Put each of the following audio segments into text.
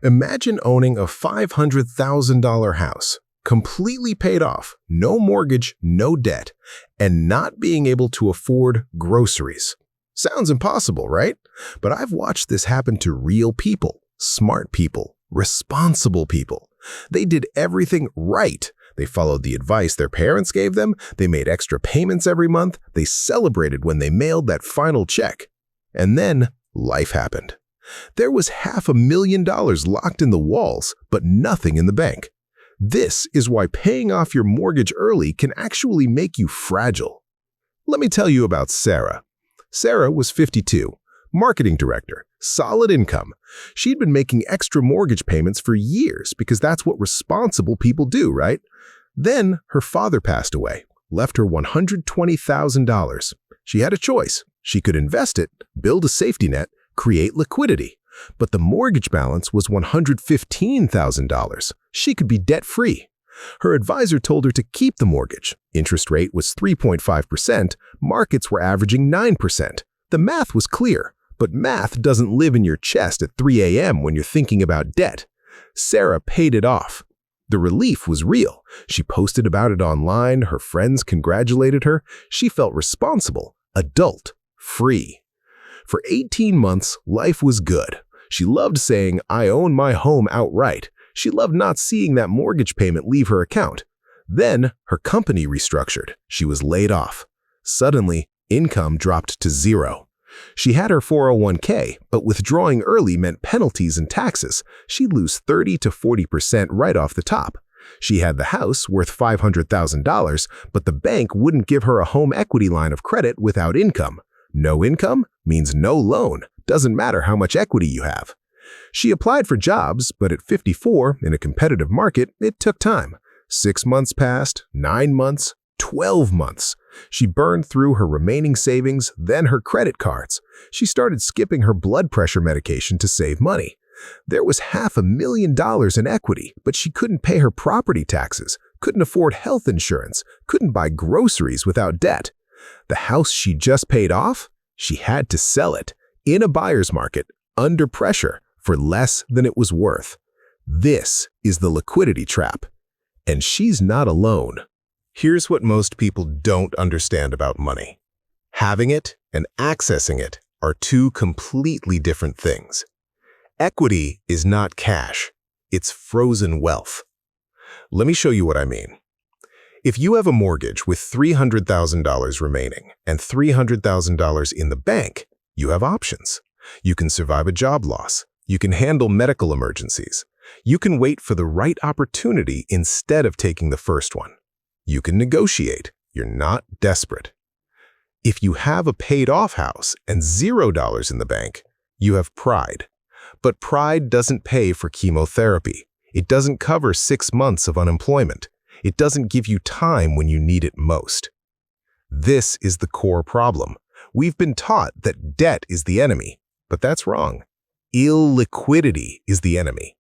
Imagine owning a $500,000 house, completely paid off, no mortgage, no debt, and not being able to afford groceries. Sounds impossible, right? But I've watched this happen to real people, smart people, responsible people. They did everything right. They followed the advice their parents gave them. They made extra payments every month. They celebrated when they mailed that final check. And then life happened. There was $500,000 locked in the walls, but nothing in the bank. This is why paying off your mortgage early can actually make you fragile. Let me tell you about Sarah. Sarah was 52, marketing director, solid income. She'd been making extra mortgage payments for years because that's what responsible people do, right? Then her father passed away, left her $120,000. She had a choice. She could invest it, build a safety net, create liquidity. But the mortgage balance was $115,000. She could be debt-free. Her advisor told her to keep the mortgage. Interest rate was 3.5%. Markets were averaging 9%. The math was clear, but math doesn't live in your chest at 3 a.m. when you're thinking about debt. Sarah paid it off. The relief was real. She posted about it online. Her friends congratulated her. She felt responsible, adult, free. For 18 months, life was good. She loved saying, "I own my home outright." She loved not seeing that mortgage payment leave her account. Then, her company restructured. She was laid off. Suddenly, income dropped to zero. She had her 401k, but withdrawing early meant penalties and taxes. She'd lose 30 to 40% right off the top. She had the house worth $500,000, but the bank wouldn't give her a home equity line of credit without income. No income means no loan. Doesn't matter how much equity you have. She applied for jobs, but at 54, in a competitive market, it took time. 6 months passed, 9 months, 12 months. She burned through her remaining savings, then her credit cards. She started skipping her blood pressure medication to save money. There was $500,000 in equity, but she couldn't pay her property taxes, couldn't afford health insurance, couldn't buy groceries without debt. The house she just paid off? She had to sell it, in a buyer's market, under pressure, for less than it was worth. This is the liquidity trap. And she's not alone. Here's what most people don't understand about money. Having it and accessing it are two completely different things. Equity is not cash. It's frozen wealth. Let me show you what I mean. If you have a mortgage with $300,000 remaining and $300,000 in the bank, you have options. You can survive a job loss. You can handle medical emergencies. You can wait for the right opportunity instead of taking the first one. You can negotiate. You're not desperate. If you have a paid-off house and $0 in the bank, you have pride. But pride doesn't pay for chemotherapy. It doesn't cover 6 months of unemployment. It doesn't give you time when you need it most. This is the core problem. We've been taught that debt is the enemy, but that's wrong. Illiquidity is the enemy.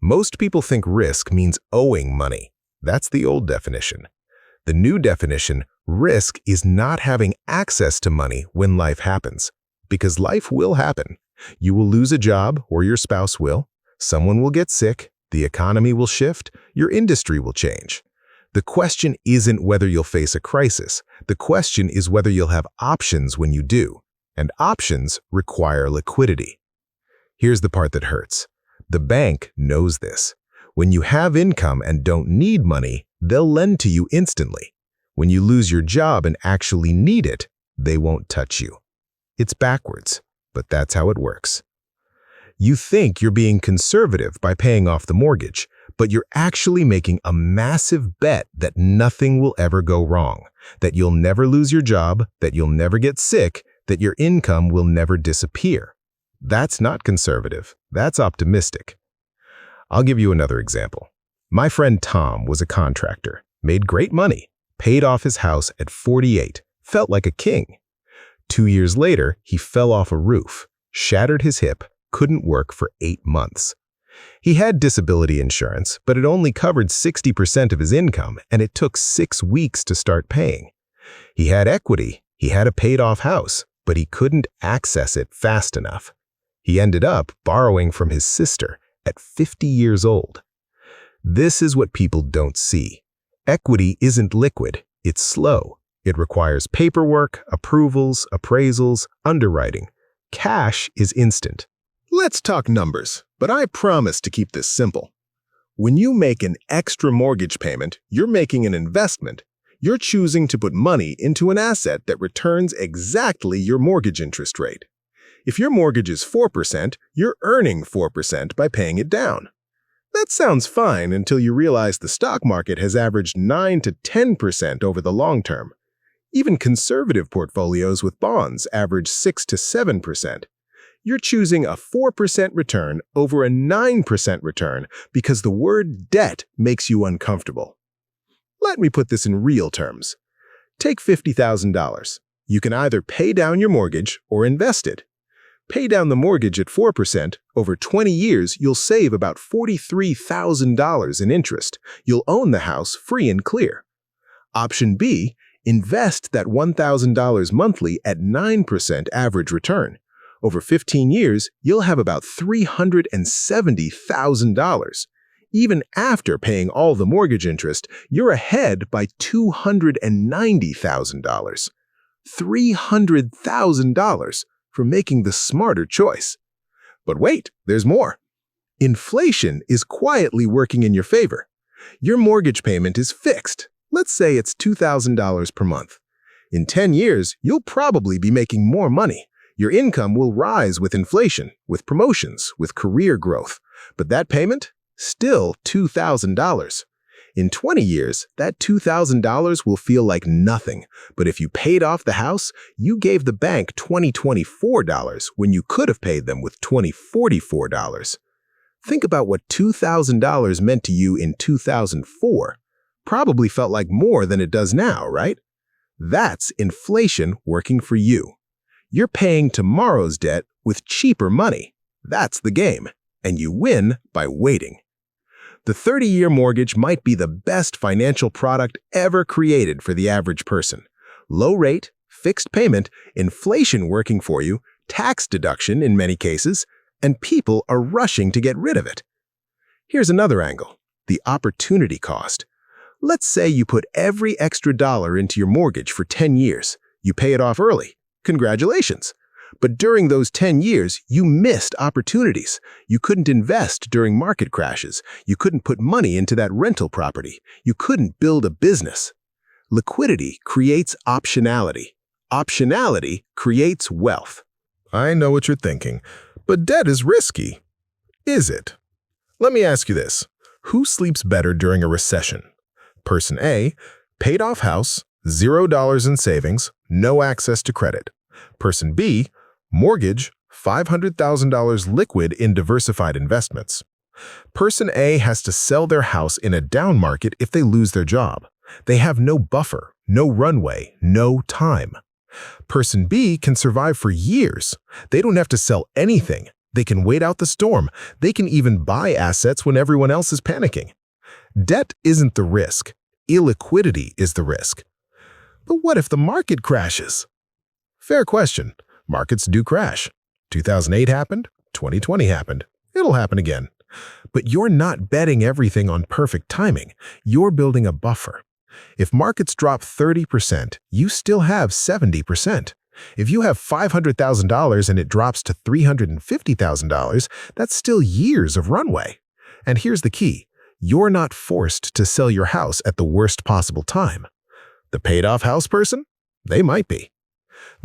Most people think risk means owing money. That's the old definition. The new definition, risk is not having access to money when life happens. Because life will happen. You will lose a job, or your spouse will. Someone will get sick. The economy will shift. Your industry will change. The question isn't whether you'll face a crisis. The question is whether you'll have options when you do. And options require liquidity. Here's the part that hurts. The bank knows this. When you have income and don't need money, they'll lend to you instantly. When you lose your job and actually need it, they won't touch you. It's backwards, but that's how it works. You think you're being conservative by paying off the mortgage, but you're actually making a massive bet that nothing will ever go wrong, that you'll never lose your job, that you'll never get sick, that your income will never disappear. That's not conservative. That's optimistic. I'll give you another example. My friend Tom was a contractor, made great money, paid off his house at 48, felt like a king. 2 years later, he fell off a roof, shattered his hip, couldn't work for 8 months. He had disability insurance, but it only covered 60% of his income, and it took 6 weeks to start paying. He had equity, he had a paid-off house, but he couldn't access it fast enough. He ended up borrowing from his sister, at 50 years old. This is what people don't see. Equity isn't liquid, it's slow. It requires paperwork, approvals, appraisals, underwriting. Cash is instant. Let's talk numbers, but I promise to keep this simple. When you make an extra mortgage payment, you're making an investment. You're choosing to put money into an asset that returns exactly your mortgage interest rate. If your mortgage is 4%, you're earning 4% by paying it down. That sounds fine until you realize the stock market has averaged 9 to 10% over the long term. Even conservative portfolios with bonds average 6 to 7%. You're choosing a 4% return over a 9% return because the word debt makes you uncomfortable. Let me put this in real terms. Take $50,000. You can either pay down your mortgage or invest it. Pay down the mortgage at 4%. Over 20 years, you'll save about $43,000 in interest. You'll own the house free and clear. Option B, invest that $1,000 monthly at 9% average return. Over 15 years, you'll have about $370,000. Even after paying all the mortgage interest, you're ahead by $290,000. $300,000 for making the smarter choice. But wait, there's more. Inflation is quietly working in your favor. Your mortgage payment is fixed. Let's say it's $2,000 per month. In 10 years, you'll probably be making more money. Your income will rise with inflation, with promotions, with career growth. But that payment? Still $2,000. In 20 years, that $2,000 will feel like nothing. But if you paid off the house, you gave the bank $2024 when you could have paid them with $2044. Think about what $2,000 meant to you in 2004. Probably felt like more than it does now, right? That's inflation working for you. You're paying tomorrow's debt with cheaper money. That's the game. And you win by waiting. The 30-year mortgage might be the best financial product ever created for the average person. Low rate, fixed payment, inflation working for you, tax deduction in many cases, and people are rushing to get rid of it. Here's another angle, the opportunity cost. Let's say you put every extra dollar into your mortgage for 10 years. You pay it off early. Congratulations. But during those 10 years, you missed opportunities. You couldn't invest during market crashes. You couldn't put money into that rental property. You couldn't build a business. Liquidity creates optionality. Optionality creates wealth. I know what you're thinking, but debt is risky. Is it? Let me ask you this. Who sleeps better during a recession? Person A, paid off house, $0 in savings, no access to credit. Person B, mortgage, $500,000 liquid in diversified investments. Person A has to sell their house in a down market if they lose their job. They have no buffer, no runway, no time. Person B can survive for years. They don't have to sell anything. They can wait out the storm. They can even buy assets when everyone else is panicking. Debt isn't the risk. Illiquidity is the risk. But what if the market crashes? Fair question. Markets do crash. 2008 happened, 2020 happened. It'll happen again. But you're not betting everything on perfect timing. You're building a buffer. If markets drop 30%, you still have 70%. If you have $500,000 and it drops to $350,000, that's still years of runway. And here's the key. You're not forced to sell your house at the worst possible time. The paid-off house person? They might be.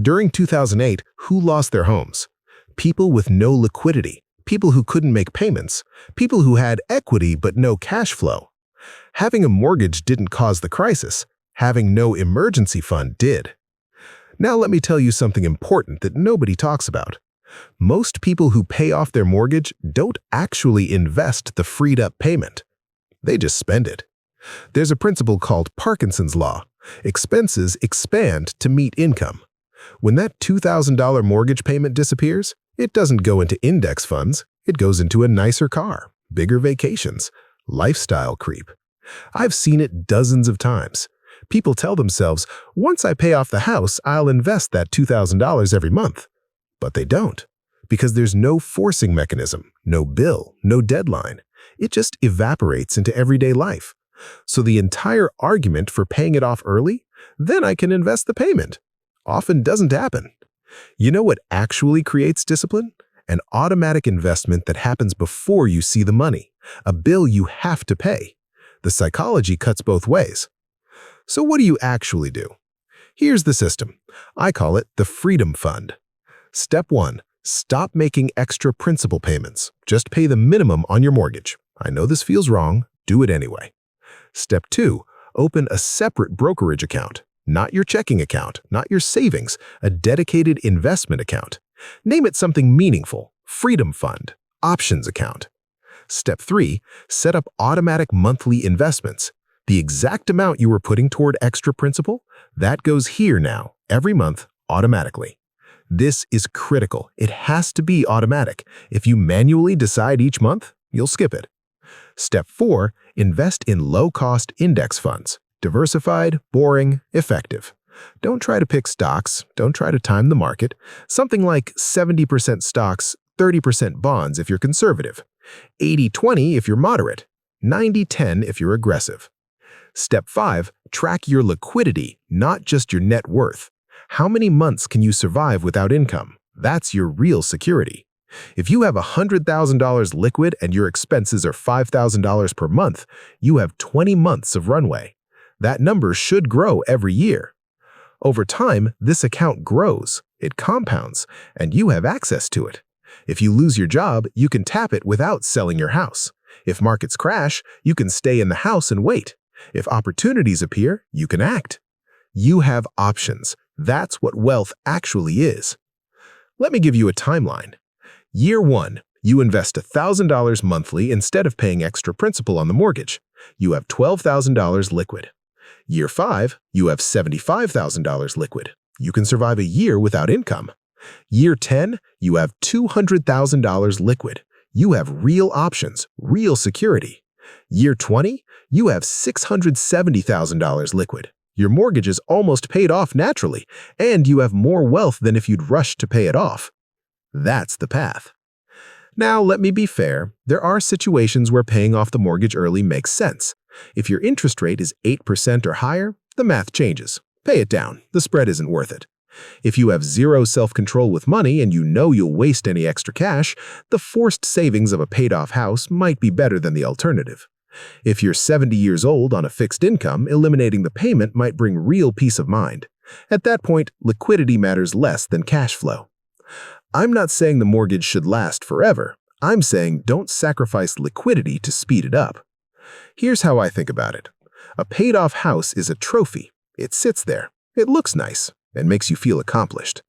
During 2008, who lost their homes? People with no liquidity, people who couldn't make payments, people who had equity but no cash flow. Having a mortgage didn't cause the crisis. Having no emergency fund did. Now let me tell you something important that nobody talks about. Most people who pay off their mortgage don't actually invest the freed-up payment. They just spend it. There's a principle called Parkinson's Law. Expenses expand to meet income. When that $2,000 mortgage payment disappears, it doesn't go into index funds. It goes into a nicer car, bigger vacations, lifestyle creep. I've seen it dozens of times. People tell themselves, once I pay off the house, I'll invest that $2,000 every month. But they don't. Because there's no forcing mechanism, no bill, no deadline. It just evaporates into everyday life. So the entire argument for paying it off early, then I can invest the payment, often doesn't happen. You know what actually creates discipline? An automatic investment that happens before you see the money, a bill you have to pay. The psychology cuts both ways. So what do you actually do? Here's the system. I call it the Freedom Fund. Step 1. Stop making extra principal payments. Just pay the minimum on your mortgage. I know this feels wrong. Do it anyway. Step 2. Open a separate brokerage account. Not your checking account, not your savings, a dedicated investment account. Name it something meaningful. Freedom Fund, Options Account. Step 3. Set up automatic monthly investments. The exact amount you were putting toward extra principal, that goes here now, every month, automatically. This is critical. It has to be automatic. If you manually decide each month, you'll skip it. Step 4. Invest in low-cost index funds. Diversified, boring, effective. Don't try to pick stocks. Don't try to time the market. Something like 70% stocks, 30% bonds if you're conservative. 80-20 if you're moderate. 90-10 if you're aggressive. Step 5. Track your liquidity, not just your net worth. How many months can you survive without income? That's your real security. If you have $100,000 liquid and your expenses are $5,000 per month, you have 20 months of runway. That number should grow every year. Over time, this account grows, it compounds, and you have access to it. If you lose your job, you can tap it without selling your house. If markets crash, you can stay in the house and wait. If opportunities appear, you can act. You have options. That's what wealth actually is. Let me give you a timeline. Year 1, you invest $1,000 monthly instead of paying extra principal on the mortgage. You have $12,000 liquid. Year 5, you have $75,000 liquid. You can survive a year without income. Year 10, you have $200,000 liquid. You have real options, real security. Year 20, you have $670,000 liquid. Your mortgage is almost paid off naturally, and you have more wealth than if you'd rushed to pay it off. That's the path. Now, let me be fair. There are situations where paying off the mortgage early makes sense. If your interest rate is 8% or higher, the math changes. Pay it down. The spread isn't worth it. If you have zero self-control with money and you know you'll waste any extra cash, the forced savings of a paid-off house might be better than the alternative. If you're 70 years old on a fixed income, eliminating the payment might bring real peace of mind. At that point, liquidity matters less than cash flow. I'm not saying the mortgage should last forever. I'm saying don't sacrifice liquidity to speed it up. Here's how I think about it. A paid-off house is a trophy. It sits there. It looks nice and makes you feel accomplished.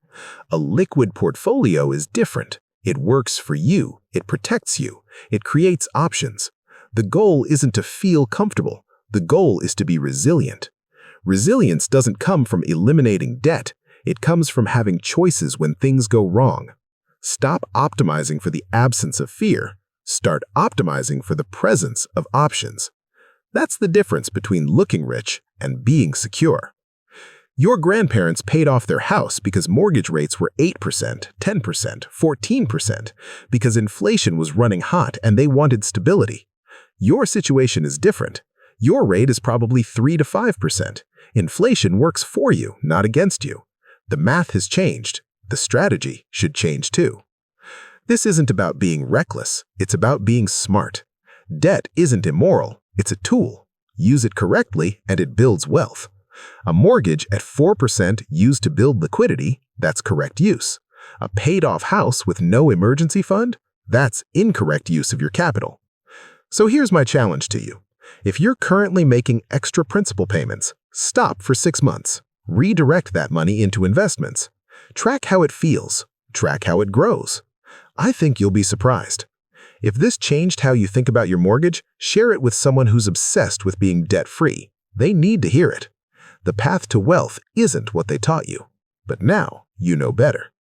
A liquid portfolio is different. It works for you. It protects you. It creates options. The goal isn't to feel comfortable. The goal is to be resilient. Resilience doesn't come from eliminating debt. It comes from having choices when things go wrong. Stop optimizing for the absence of fear. Start optimizing for the presence of options. That's the difference between looking rich and being secure. Your grandparents paid off their house because mortgage rates were 8%, 10%, 14%, because inflation was running hot and they wanted stability. Your situation is different. Your rate is probably 3 to 5%. Inflation works for you, not against you. The math has changed. The strategy should change too. This isn't about being reckless. It's about being smart. Debt isn't immoral. It's a tool. Use it correctly and it builds wealth. A mortgage at 4% used to build liquidity, that's correct use. A paid-off house with no emergency fund, that's incorrect use of your capital. So here's my challenge to you. If you're currently making extra principal payments, stop for 6 months. Redirect that money into investments. Track how it feels. Track how it grows. I think you'll be surprised. If this changed how you think about your mortgage, share it with someone who's obsessed with being debt-free. They need to hear it. The path to wealth isn't what they taught you, but now you know better.